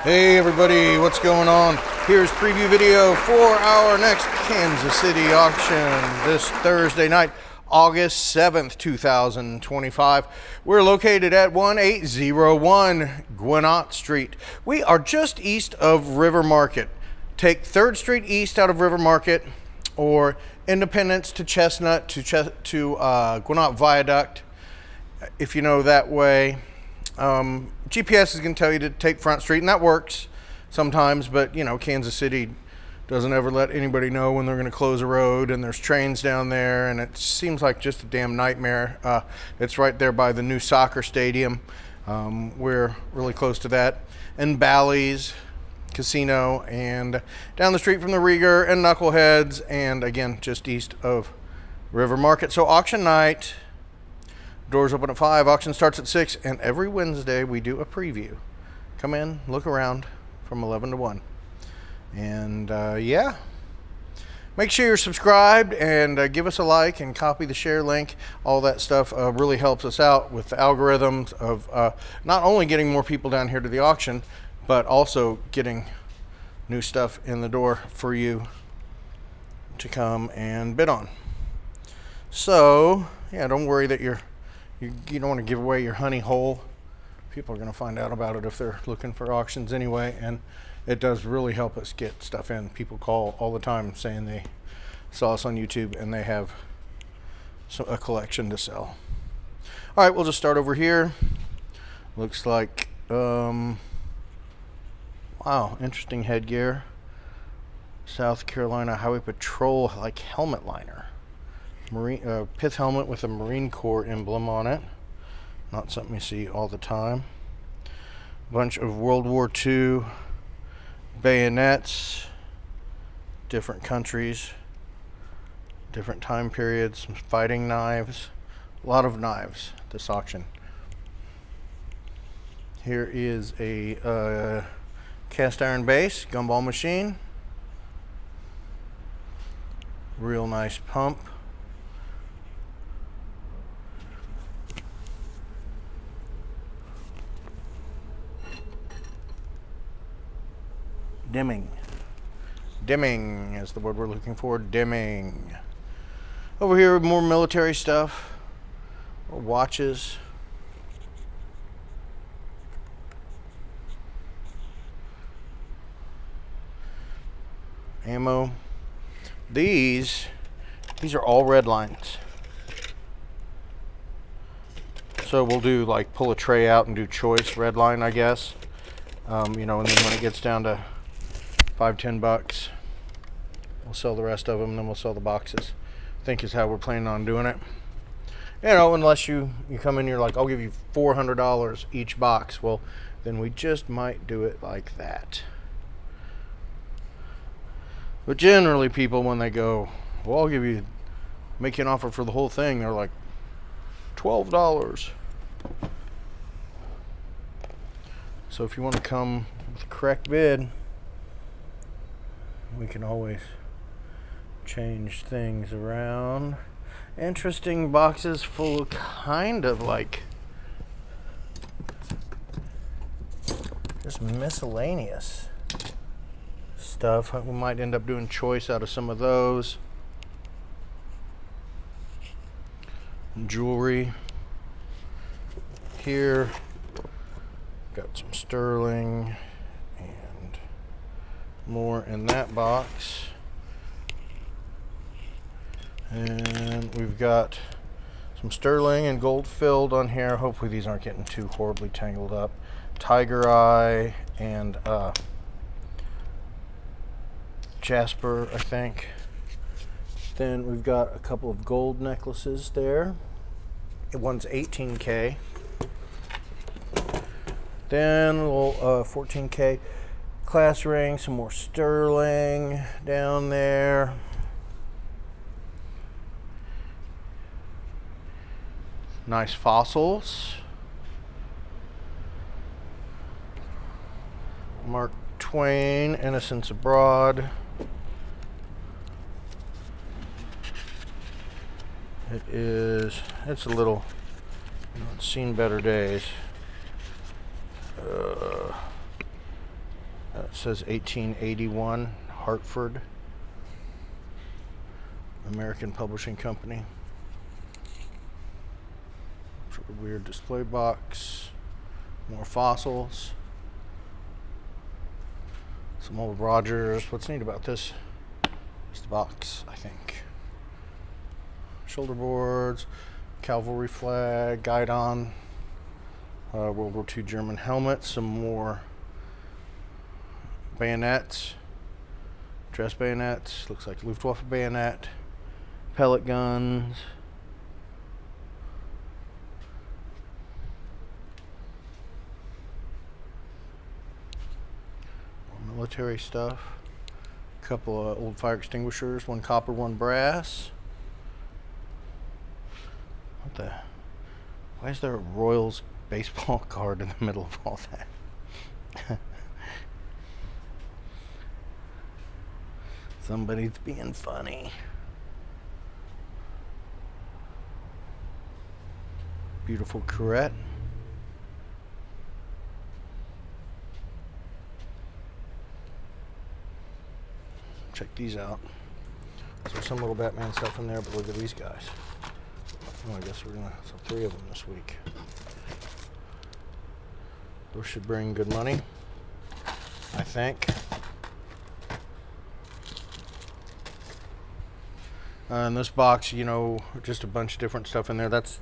Hey everybody, what's going on? Here's preview video for our next Kansas City auction this Thursday night, August 7th, 2025. We're located at 1801 Gwinnett Street. We are just east of River Market. Take 3rd Street East out of River Market or Independence to Chestnut to Gwinnett Viaduct, if you know that way. GPS is going to tell you to take Front Street, and that works sometimes, but you know, Kansas City doesn't ever let anybody know when they're going to close a road, and there's trains down there, and it seems like just a damn nightmare. It's right there by the new soccer stadium. We're really close to that, and Bally's Casino, and down the street from the Rieger and Knuckleheads, and again, just east of River Market. So auction night. Doors open at 5, auction starts at 6, and every Wednesday we do a preview. Come in, look around from 11 to 1. And yeah, make sure you're subscribed and give us a like and copy the share link. All that stuff really helps us out with the algorithms of not only getting more people down here to the auction, but also getting new stuff in the door for you to come and bid on. So yeah, don't worry that you don't want to give away your honey hole. People are going to find out about it if they're looking for auctions anyway, and it does really help us get stuff in. People call all the time saying they saw us on YouTube and they have a collection to sell. All right, we'll just start over here. Looks like, wow, interesting headgear. South Carolina Highway Patrol, like helmet liner. Pith helmet with a Marine Corps emblem on it. Not something you see all the time. Bunch of World War II bayonets. Different countries. Different time periods. Some fighting knives. A lot of knives at this auction. Here is a cast iron base, gumball machine. Real nice pump. Dimming is the word we're looking for. Dimming. Over here, more military stuff. Or watches. Ammo. These are all red lines. So we'll do like pull a tray out and do choice red line, I guess. You know, and then when it gets down to $5-10, we'll sell the rest of them, and then we'll sell the boxes. I think is how we're planning on doing it. You know, unless you come in, you're like, I'll give you $400 each box. Well, then we just might do it like that. But generally, people, when they go, well, I'll make you an offer for the whole thing, they're like, $12. So if you want to come with the correct bid, we can always change things around. Interesting boxes full of kind of like just miscellaneous stuff. We might end up doing choice out of some of those. Jewelry. Here, got some sterling. More in that box, and we've got some sterling and gold filled on here. Hopefully these aren't getting too horribly tangled up. Tiger eye and jasper, I think. Then we've got a couple of gold necklaces there. One's 18K. Then a little 14K class ring, some more sterling down there. Nice fossils. Mark Twain, Innocents Abroad. It's a little, it's seen better days. It says 1881, Hartford, American Publishing Company. Sort of weird display box. More fossils. Some old Rogers. What's neat about this is the box, I think. Shoulder boards, cavalry flag, guidon, World War II German helmet, some more bayonets, dress bayonets, looks like Luftwaffe bayonet, pellet guns, more military stuff, a couple of old fire extinguishers, one copper, one brass. What the? Why is there a Royals baseball card in the middle of all that? Somebody's being funny. Beautiful Corvette. Check these out. So there's some little Batman stuff in there, but look at these guys. Oh, I guess we're gonna sell 3 of them this week. Those should bring good money, I think. In this box, you know, just a bunch of different stuff in there. That's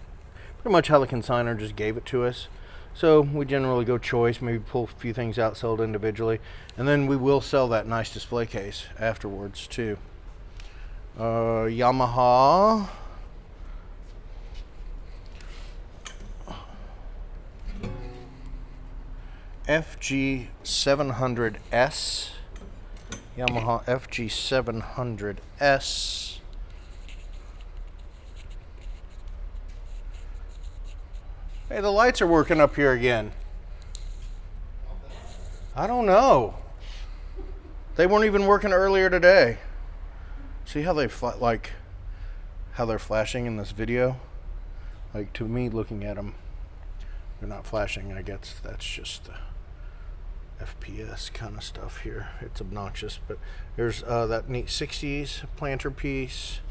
pretty much how the consignor just gave it to us. So we generally go choice, maybe pull a few things out, sell it individually, and then we will sell that nice display case afterwards too. Yamaha. FG700S. Yamaha FG700S. Hey, the lights are working up here again. I don't know. They weren't even working earlier today. See how they how they're flashing in this video? Like, to me, looking at them, they're not flashing. I guess that's just the FPS kind of stuff here. It's obnoxious, but there's that neat 60s planter piece.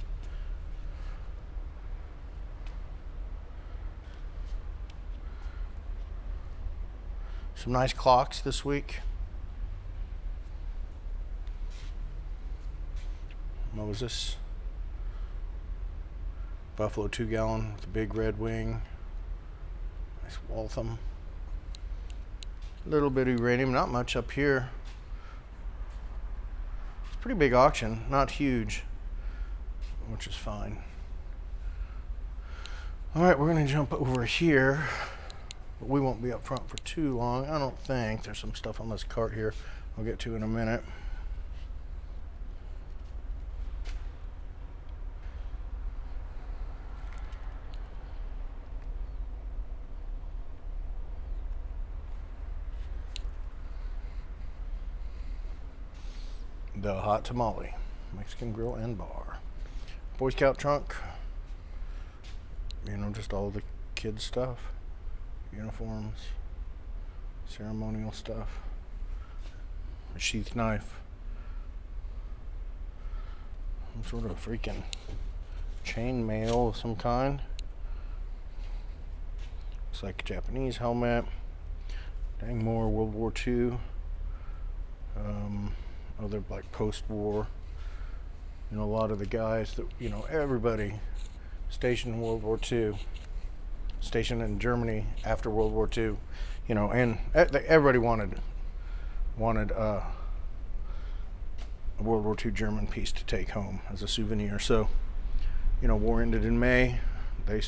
Some nice clocks this week. What was this? Buffalo 2-gallon with a big red wing. Nice Waltham. Little bit of uranium, not much up here. It's a pretty big auction, not huge, which is fine. All right, we're gonna jump over here. But we won't be up front for too long, I don't think. There's some stuff on this cart here I'll get to in a minute. The Hot Tamale, Mexican grill and bar. Boy Scout trunk. You know, just all the kids stuff. Uniforms. Ceremonial stuff. A sheath knife. Some sort of freaking chain mail of some kind. Looks like a Japanese helmet. Dang, more World War II. Other like post-war, you know, a lot of the guys that, you know, everybody stationed in World War II, stationed in Germany after World War II, you know, and everybody wanted a World War II German piece to take home as a souvenir. So, you know, war ended in May. They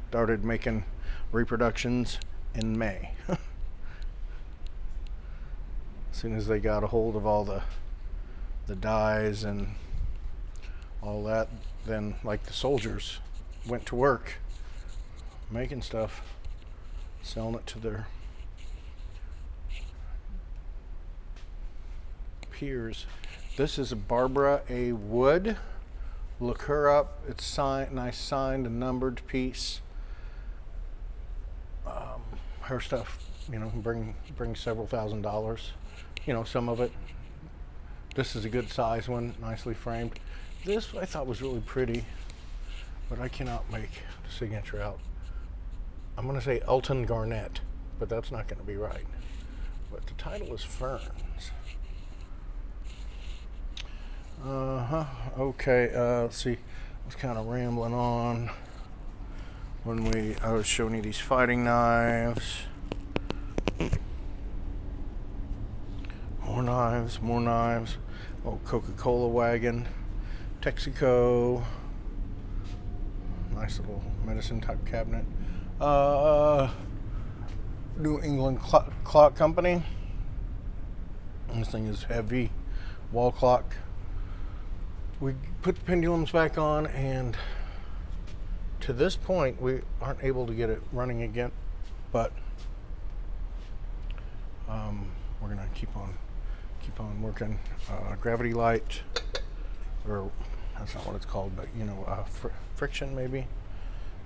started making reproductions in May. As soon as they got a hold of all the dyes and all that, then like the soldiers went to work making stuff, selling it to their peers. This is a Barbara A. Wood. Look her up. It's signed, nice signed and numbered piece. Her stuff, you know, bring several $1,000s. you know, some of it. This is a good size one, nicely framed. This I thought was really pretty, but I cannot make the signature out. I'm going to say Elton Garnett, but that's not going to be right. But the title is Ferns. Okay, let's see. I was kind of rambling on when I was showing you these fighting knives. More knives, more knives. Oh, Coca-Cola wagon. Texaco. Nice little medicine type cabinet. New England Clock Company. This thing is heavy. Wall clock. We put the pendulums back on, and to this point we aren't able to get it running again, but we're gonna keep on working. Gravity light, or that's not what it's called, but you know, friction maybe.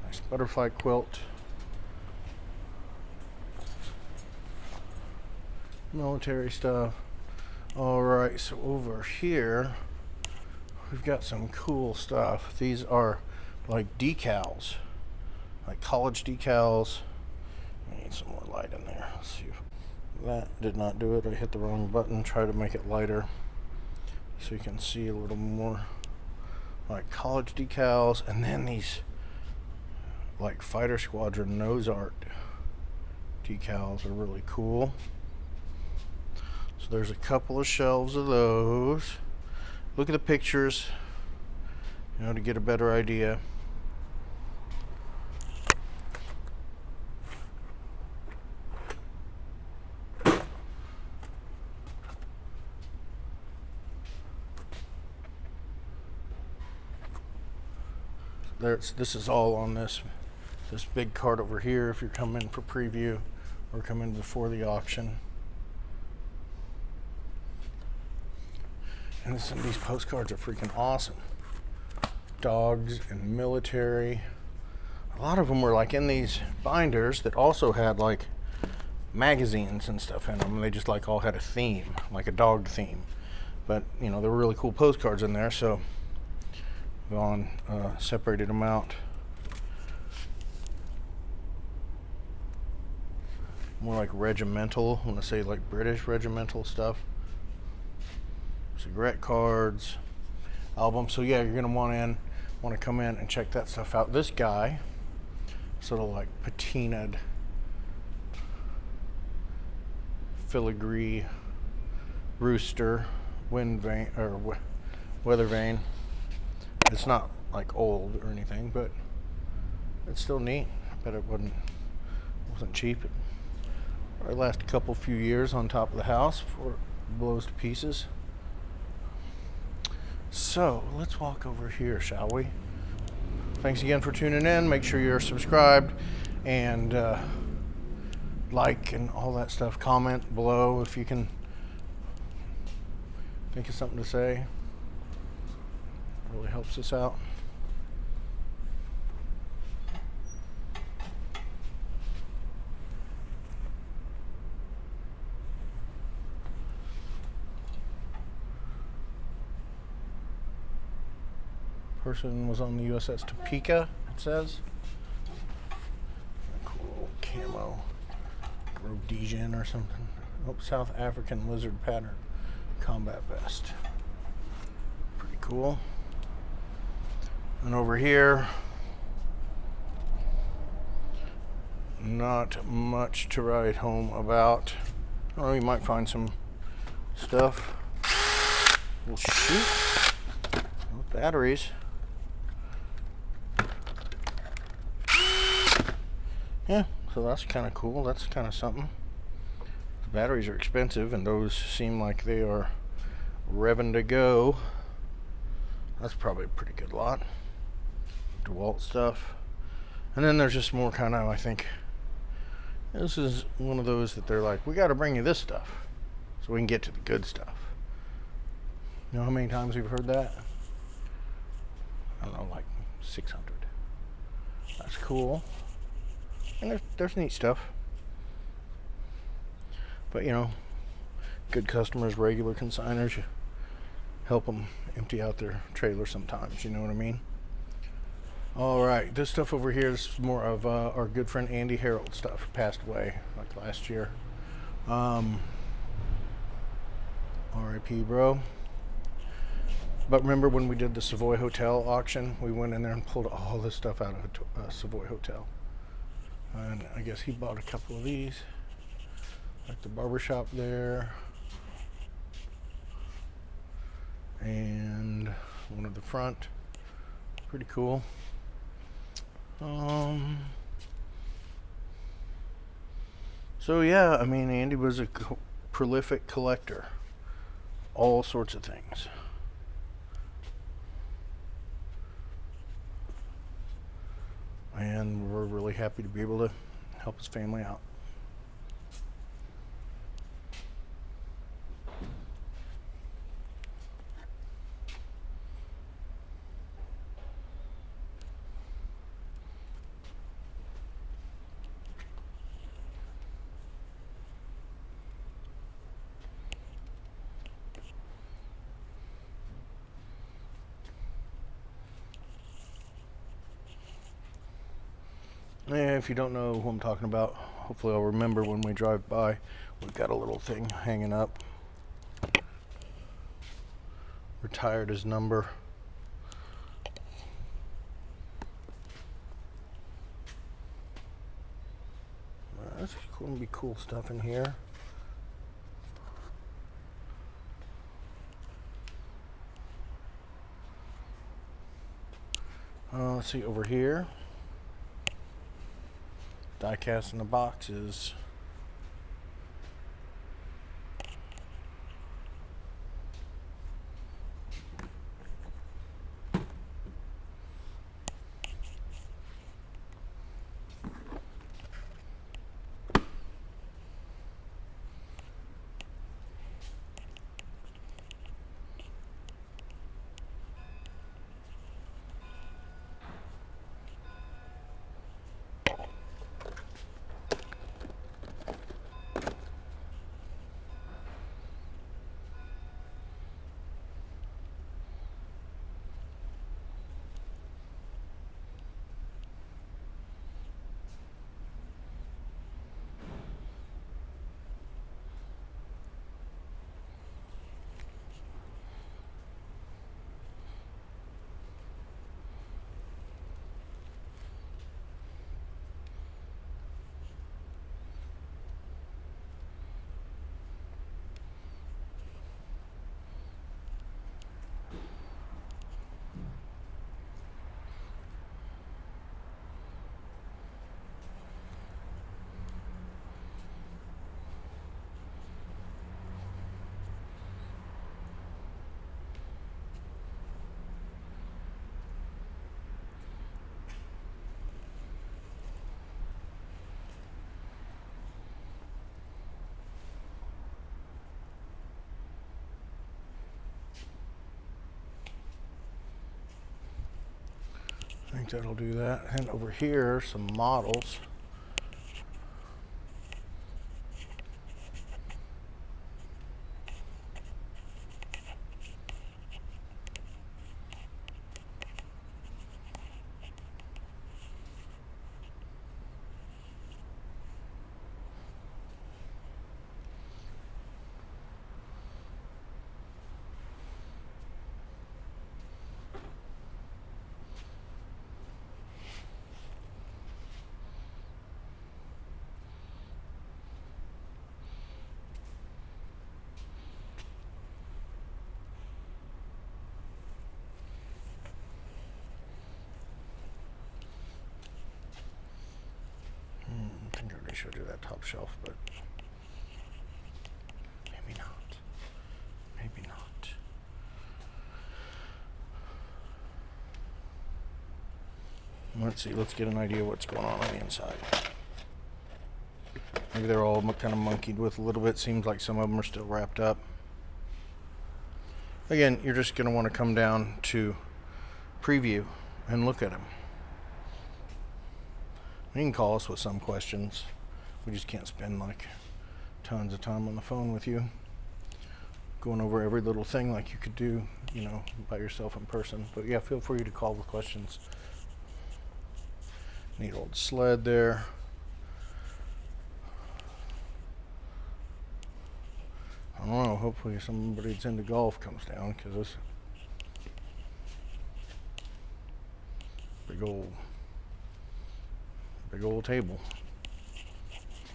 Nice butterfly quilt. Military stuff. All right, so over here we've got some cool stuff. These are like decals, like college decals. I need some more light in there. Let's see. That did not do it. I hit the wrong button. Try to make it lighter so you can see a little more. Like college decals, and then these like Fighter Squadron nose art decals are really cool. So there's a couple of shelves of those. Look at the pictures, you know, to get a better idea. This is all on this big cart over here if you're coming for preview or coming before the auction. And these postcards are freaking awesome. Dogs and military. A lot of them were like in these binders that also had like magazines and stuff in them. They just like all had a theme, like a dog theme. But you know, there were really cool postcards in there, so we gone separated them out. More like regimental, I want to say like British regimental stuff. Cigarette cards, albums. So yeah, you're gonna want to come in and check that stuff out. This guy, sort of like patinaed filigree rooster, wind vane or weather vane. It's not like old or anything, but it's still neat. I bet it wasn't cheap. It probably last a few years on top of the house before it blows to pieces. So let's walk over here, shall we? Thanks again for tuning in. Make sure you're subscribed and like and all that stuff. Comment below if you can think of something to say. It really helps us out. Person was on the USS Topeka, it says. Cool camo Rhodesian or something. Oh, South African lizard pattern combat vest. Pretty cool. And over here, not much to write home about. I don't know, you might find some stuff. We'll shoot. With batteries. Yeah, so that's kind of cool. That's kind of something. The batteries are expensive, and those seem like they are revving to go. That's probably a pretty good lot. DeWalt stuff. And then there's just more kind of, I think, this is one of those that they're like, we got to bring you this stuff so we can get to the good stuff. You know how many times we've heard that? I don't know, like 600. That's cool. And there's neat stuff. But you know, good customers, regular consigners, you help them empty out their trailer sometimes, you know what I mean? All right, this stuff over here is more of our good friend Andy Harold stuff. Passed away like last year. R.I.P. bro. But remember when we did the Savoy Hotel auction, we went in there and pulled all this stuff out of Savoy Hotel. And I guess he bought a couple of these, like the barbershop there, and one at the front. Pretty cool. So yeah, I mean, Andy was a prolific collector, all sorts of things. And we're really happy to be able to help his family out. Yeah, if you don't know who I'm talking about, hopefully I'll remember when we drive by. We've got a little thing hanging up. Retired his number. There's going to be cool stuff in here. Let's see over here. Die cast in the boxes. I think that'll do that. And over here, some models. I think I already showed you that top shelf, but maybe not. Maybe not. Let's see, let's get an idea of what's going on the inside. Maybe they're all kind of monkeyed with a little bit. Seems like some of them are still wrapped up. Again, you're just going to want to come down to preview and look at them. You can call us with some questions. We just can't spend like tons of time on the phone with you. going over every little thing like you could do, you know, by yourself in person. But yeah, feel free to call with questions. Neat old sled there. I don't know, hopefully somebody that's into golf comes down, because this big old table.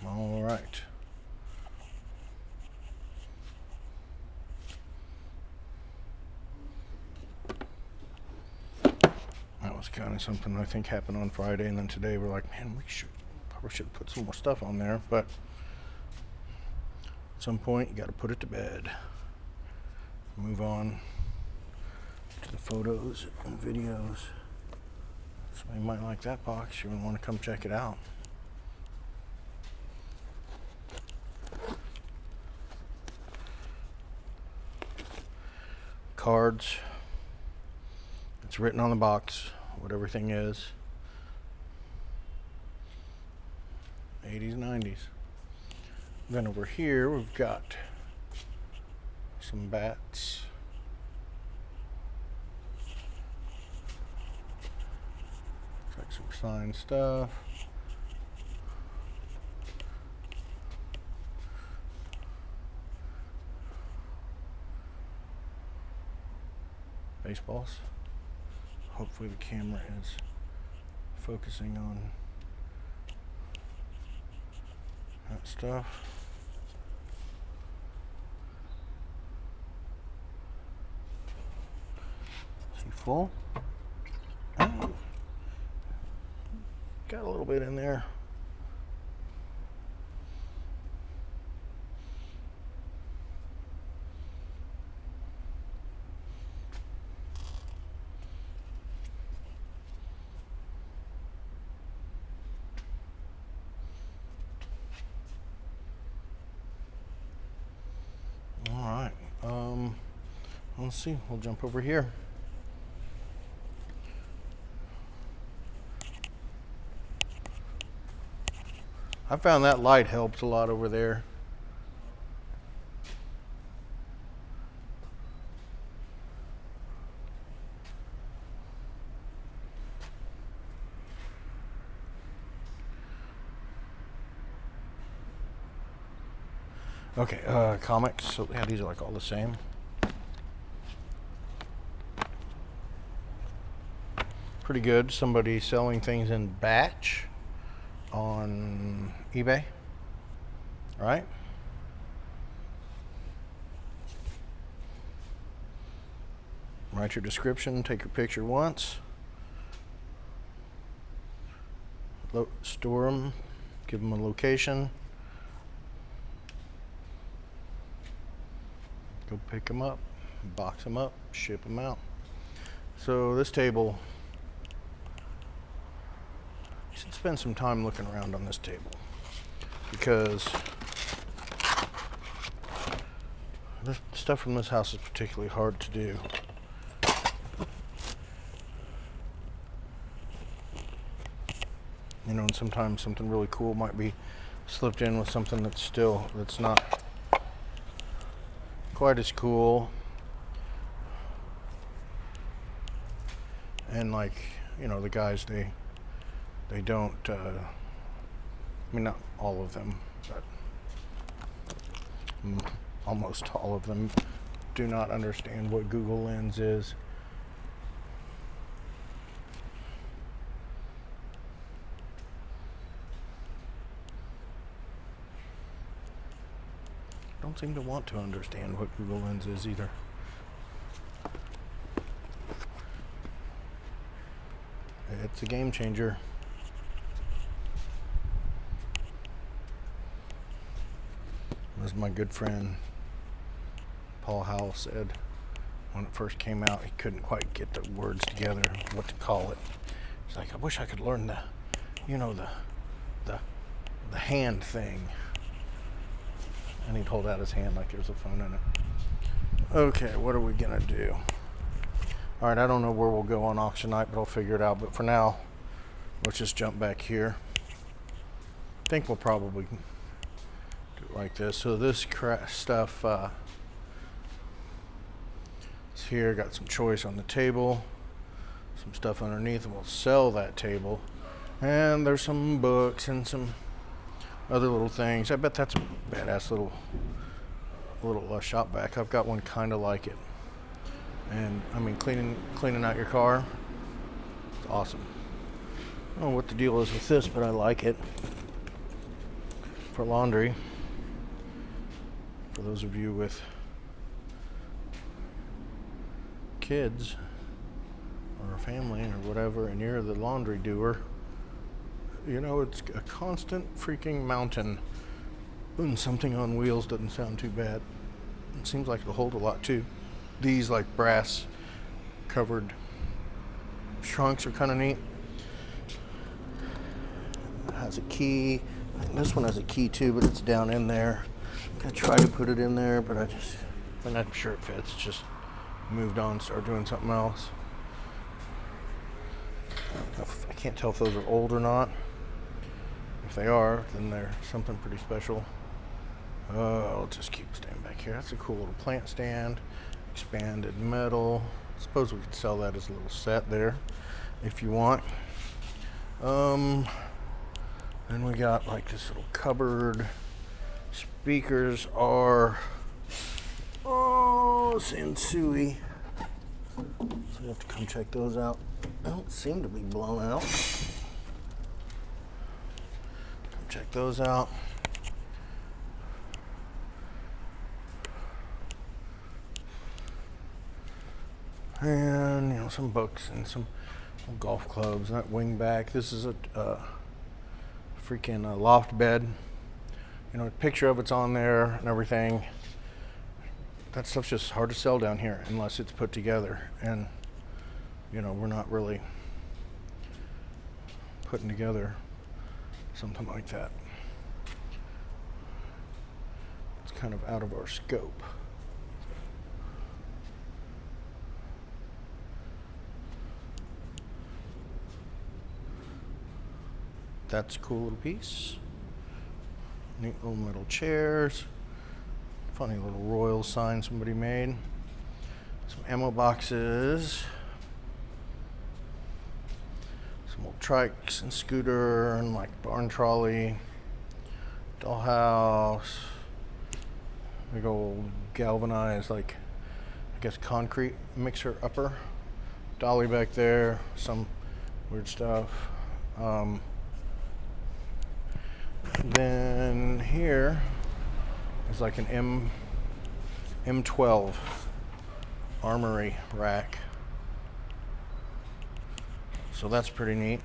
All right. That was kind of something I think happened on Friday, and then today we're like, man, we probably should put some more stuff on there, but at some point you got to put it to bed. Move on to the photos and videos. Somebody might like that box. You would want to come check it out. Cards. It's written on the box what everything is. 80s, 90s. Then over here we've got some bats. Looks like some signed stuff. Baseballs. Hopefully the camera is focusing on that stuff. Is he full? Oh, got a little bit in there. Let's see, we'll jump over here. I found that light helped a lot over there. Okay, comics. So yeah, these are like all the same. Pretty good. Somebody selling things in batch on eBay. All right. Write your description, take your picture once. Store them, give them a location. Go pick them up, box them up, ship them out. So this table, you should spend some time looking around on this table, because this stuff from this house is particularly hard to do. You know, and sometimes something really cool might be slipped in with something that's not quite as cool. And like, you know, the guys, they don't, I mean, not all of them, but almost all of them do not understand what Google Lens is. Don't seem to want to understand what Google Lens is either. It's a game changer. As my good friend Paul Howell said when it first came out, he couldn't quite get the words together, what to call it. He's like, I wish I could learn the, you know, the hand thing. And he'd hold out his hand like there's a phone in it. Okay, what are we gonna do? All right, I don't know where we'll go on auction night, but I'll figure it out. But for now, let's just jump back here. I think we'll probably do it like this. So this stuff, here. Got some choice on the table, some stuff underneath, and we'll sell that table. And there's some books and some other little things. I bet that's a badass little shop vac. I've got one kind of like it. And I mean, cleaning out your car, it's awesome. I don't know what the deal is with this, but I like it for laundry. For those of you with kids or a family or whatever, and you're the laundry doer, you know, it's a constant freaking mountain. And something on wheels doesn't sound too bad. It seems like it'll hold a lot too. These like brass covered trunks are kind of neat. It has a key. This one has a key too, but it's down in there. I tried to put it in there, but I'm not sure it fits. Just moved on, started doing something else. I can't tell if those are old or not. If they are, then they're something pretty special. I'll just keep staying back here. That's a cool little plant stand. Expanded metal. I suppose we could sell that as a little set there if you want. Then we got like this little cupboard. Speakers are SOOOO. So you have to come check those out. They don't seem to be blown out. Come check those out. And you know, some books and some golf clubs. That wing back. This is a freaking loft bed. You know, a picture of it's on there and everything. That stuff's just hard to sell down here unless it's put together. And you know, we're not really putting together something like that. It's kind of out of our scope. That's a cool little piece. Neat little metal chairs. Funny little royal sign somebody made. Some ammo boxes. Some old trikes and scooter and like barn trolley. Dollhouse. Big old galvanized, like, I guess concrete mixer upper. Dolly back there. Some weird stuff. Then here is like an M12 armory rack. So that's pretty neat.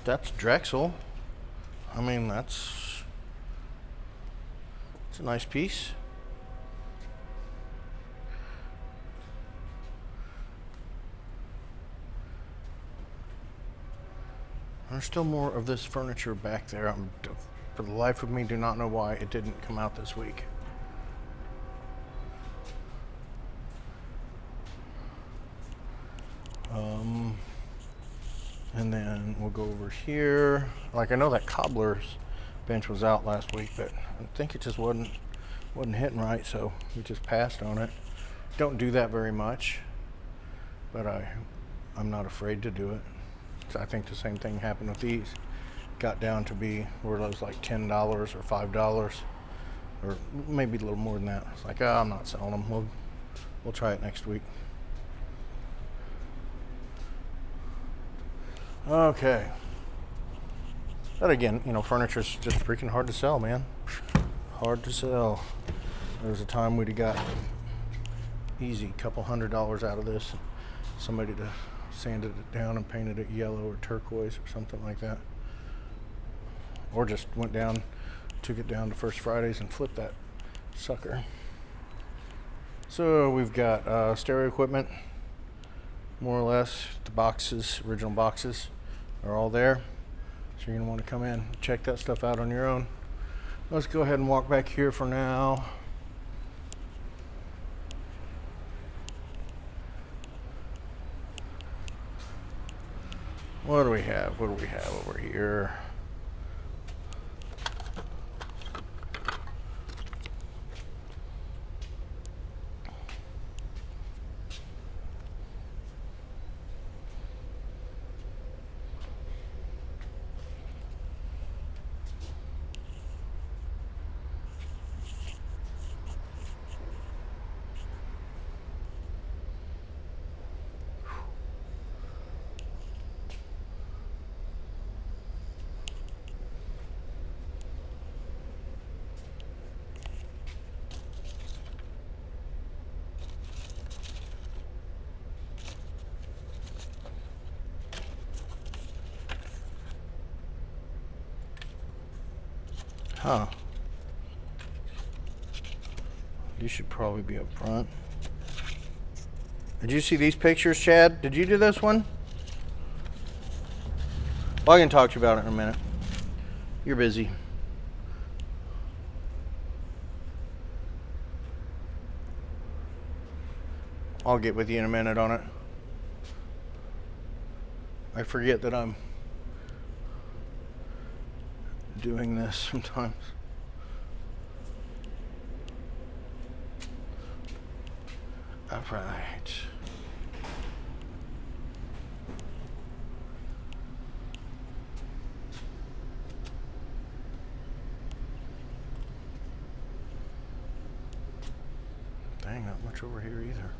That's Drexel. I mean, it's a nice piece. There's still more of this furniture back there. For the life of me, do not know why it didn't come out this week. And then we'll go over here. Like, I know that cobbler's bench was out last week, but I think it just wasn't hitting right, so we just passed on it. Don't do that very much, but I'm not afraid to do it. I think the same thing happened with these. Got down to be where it was like $10 or $5, or maybe a little more than that. It's like, oh, I'm not selling them. We'll try it next week. Okay. But again, you know, furniture's just freaking hard to sell, man. Hard to sell. There was a time we'd have got easy couple $100 out of this. Somebody to sanded it down and painted it yellow or turquoise or something like that. Or just went down, took it down to First Fridays and flipped that sucker. So we've got stereo equipment, more or less. The boxes, original boxes, are all there. So you're gonna want to come in, check that stuff out on your own. Let's go ahead and walk back here for now. What do we have? What do we have over here? Huh. You should probably be up front. Did you see these pictures, Chad? Did you do this one? Well, I can talk to you about it in a minute. You're busy. I'll get with you in a minute on it. I forget that I'm doing this sometimes. All right. Dang, not much over here either.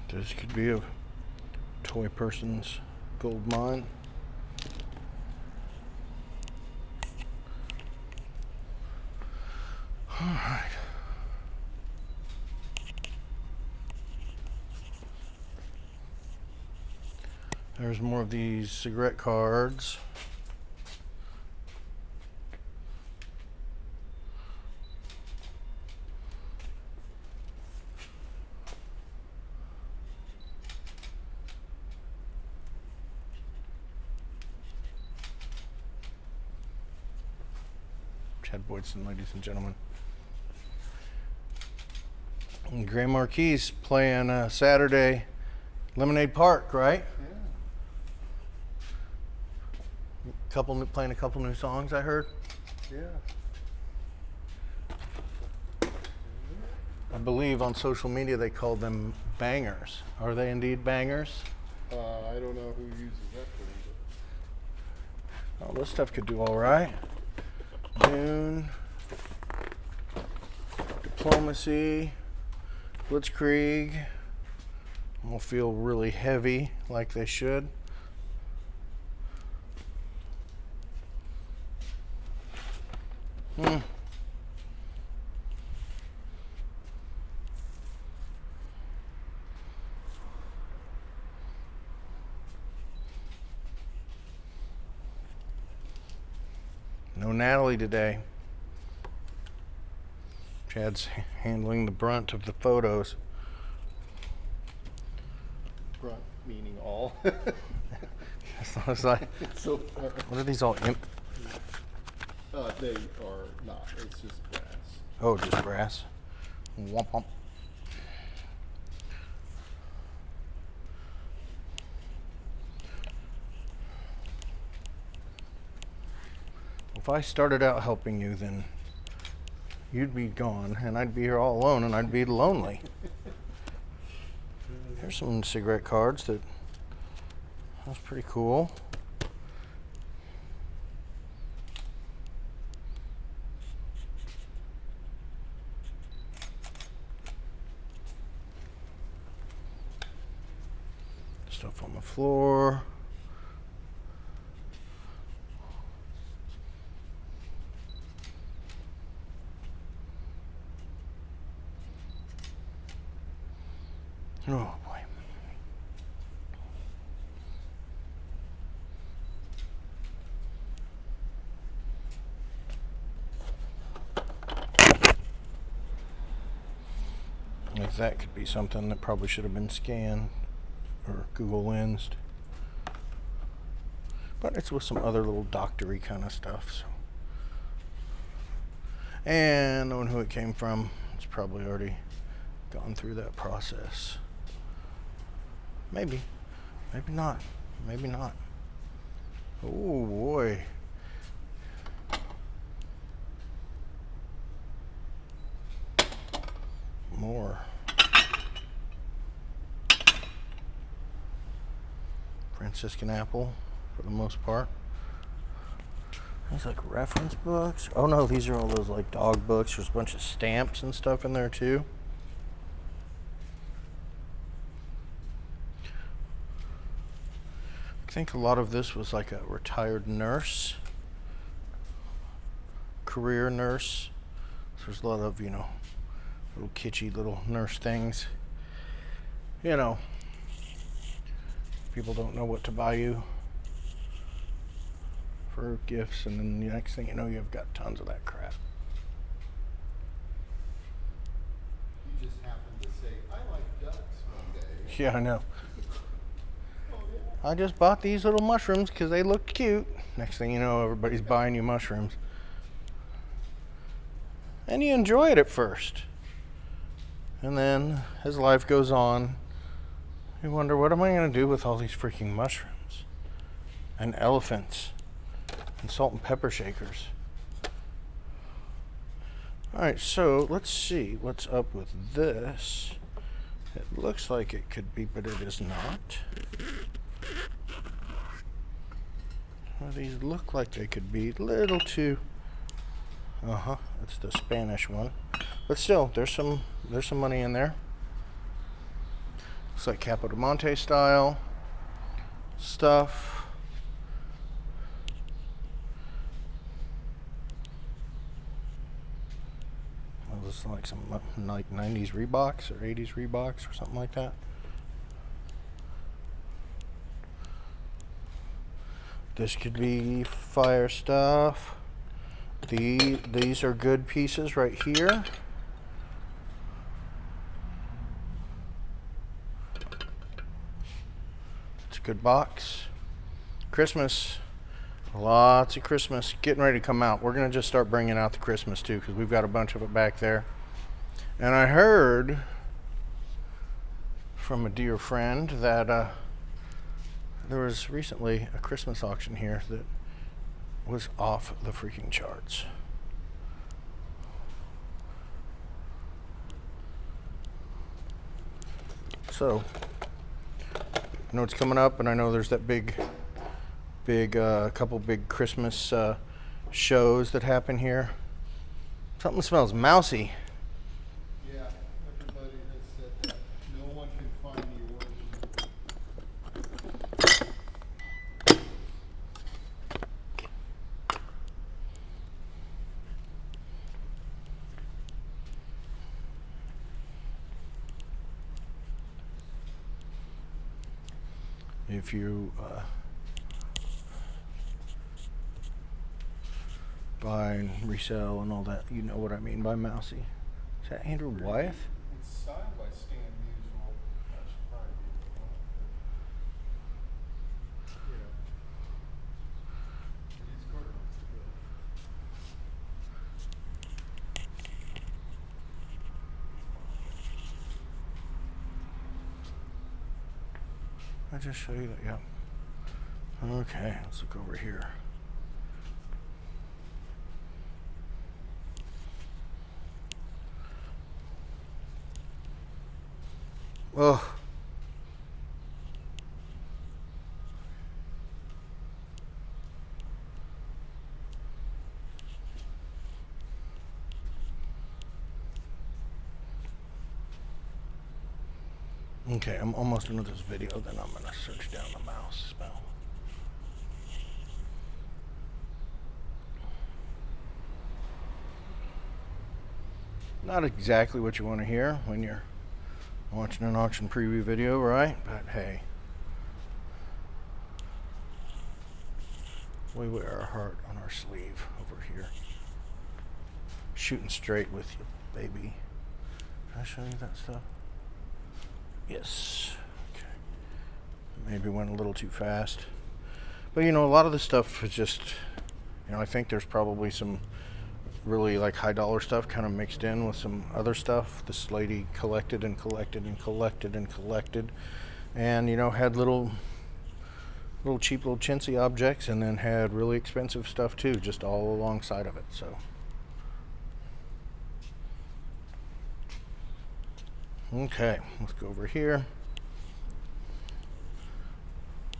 This could be a toy person's gold mine. All right. There's more of these cigarette cards. Chad Boydson, ladies and gentlemen. And Gray Marquis playing Saturday, Lemonade Park, right? Yeah. Playing a couple new songs, I heard. Yeah. I believe on social media they called them bangers. Are they indeed bangers? I don't know who uses that term. Oh, this stuff could do all right. Dune, Diplomacy, Blitzkrieg. Will feel really heavy, like they should. No Natalie today. Chad's handling the brunt of the photos. Brunt meaning all. It's like, So what are these all? they are not. It's just brass. Oh, just brass. Womp womp. If I started out helping you, then you'd be gone, and I'd be here all alone, and I'd be lonely. Here's some cigarette cards that's pretty cool. Stuff on the floor. Oh boy. Like that could be something that probably should have been scanned or Google Lensed. But it's with some other little doctory kind of stuff. So. And knowing who it came from, it's probably already gone through that process. Maybe. Maybe not. Maybe not. Oh boy. More. Franciscan apple. for the most part. These like reference books. Oh no, these are all those like dog books. There's a bunch of stamps and stuff in there too. I think a lot of this was like a retired nurse, career nurse. So there's a lot of, you know, little kitschy little nurse things. You know, people don't know what to buy you for gifts, and then the next thing you know, you've got tons of that crap. You just happened to say, I like ducks one day. Yeah, I know. Oh, yeah. I just bought these little mushrooms because they look cute. Next thing you know, everybody's buying you mushrooms. And you enjoy it at first. And then, as life goes on, you wonder, what am I going to do with all these freaking mushrooms? And elephants. And salt and pepper shakers. Alright, so let's see what's up with this. It looks like it could be, but it is not. Well, these look like they could be a little too... it's the Spanish one. But still, there's some money in there. Looks like Capo de Monte style stuff. This is like some like 90s Reeboks or 80s Reeboks or something like that. This could be fire stuff. These are good pieces right here. It's a good box. Christmas. Lots of Christmas getting ready to come out. We're going to just start bringing out the Christmas too, because we've got a bunch of it back there. And I heard from a dear friend that there was recently a Christmas auction here that was off the freaking charts. So, I know it's coming up, and I know there's that couple big Christmas shows that happen here. Something smells mousy. Yeah, everybody has said that. No one can find the origin. If you buy and resell and all that, you know what I mean by mousy. Is that Andrew Wyeth? It's signed by Stan Musial. That should probably be the one. Yeah. It is Cardinals. I just show you that, yeah. Okay, let's look over here. Oh. Okay, I'm almost done with this video, then I'm gonna search down the mouse smell. Not exactly what you want to hear when you're watching an auction preview video, right? But hey, we wear our heart on our sleeve over here. Shooting straight with you, baby. Can I show you that stuff? Yes. Okay. Maybe went a little too fast. But you know, a lot of the stuff is just, you know, I think there's probably some really like high dollar stuff kind of mixed in with some other stuff. This lady collected and collected and collected and collected, and you know, had little cheap little chintzy objects, and then had really expensive stuff too, just all alongside of it. So okay, let's go over here.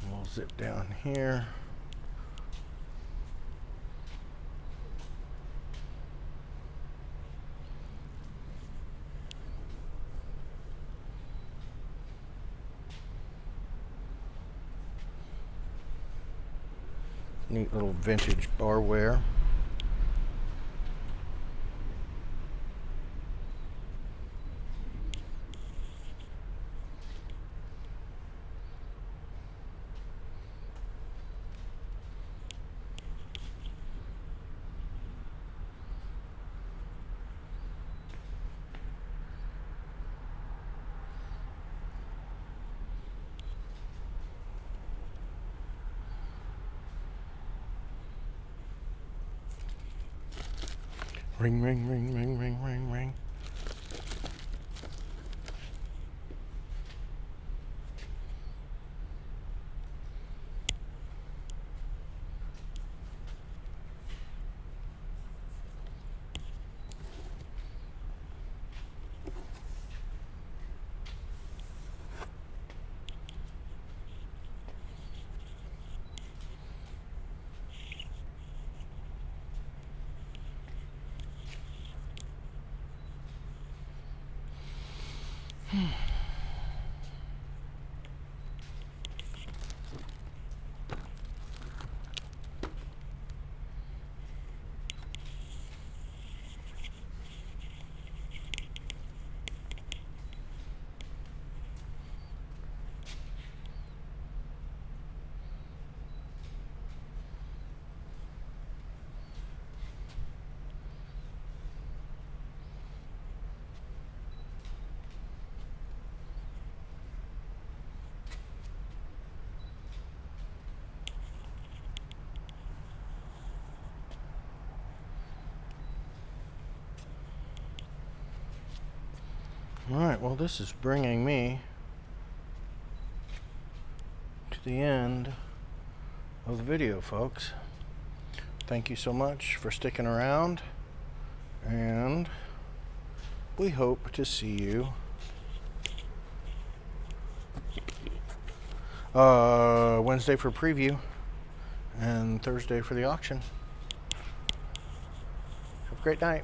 We'll zip down here. Neat little vintage barware. Ring, ring, ring, ring, ring, ring, ring. Alright, well, this is bringing me to the end of the video, folks. Thank you so much for sticking around, and we hope to see you Wednesday for preview and Thursday for the auction. Have a great night.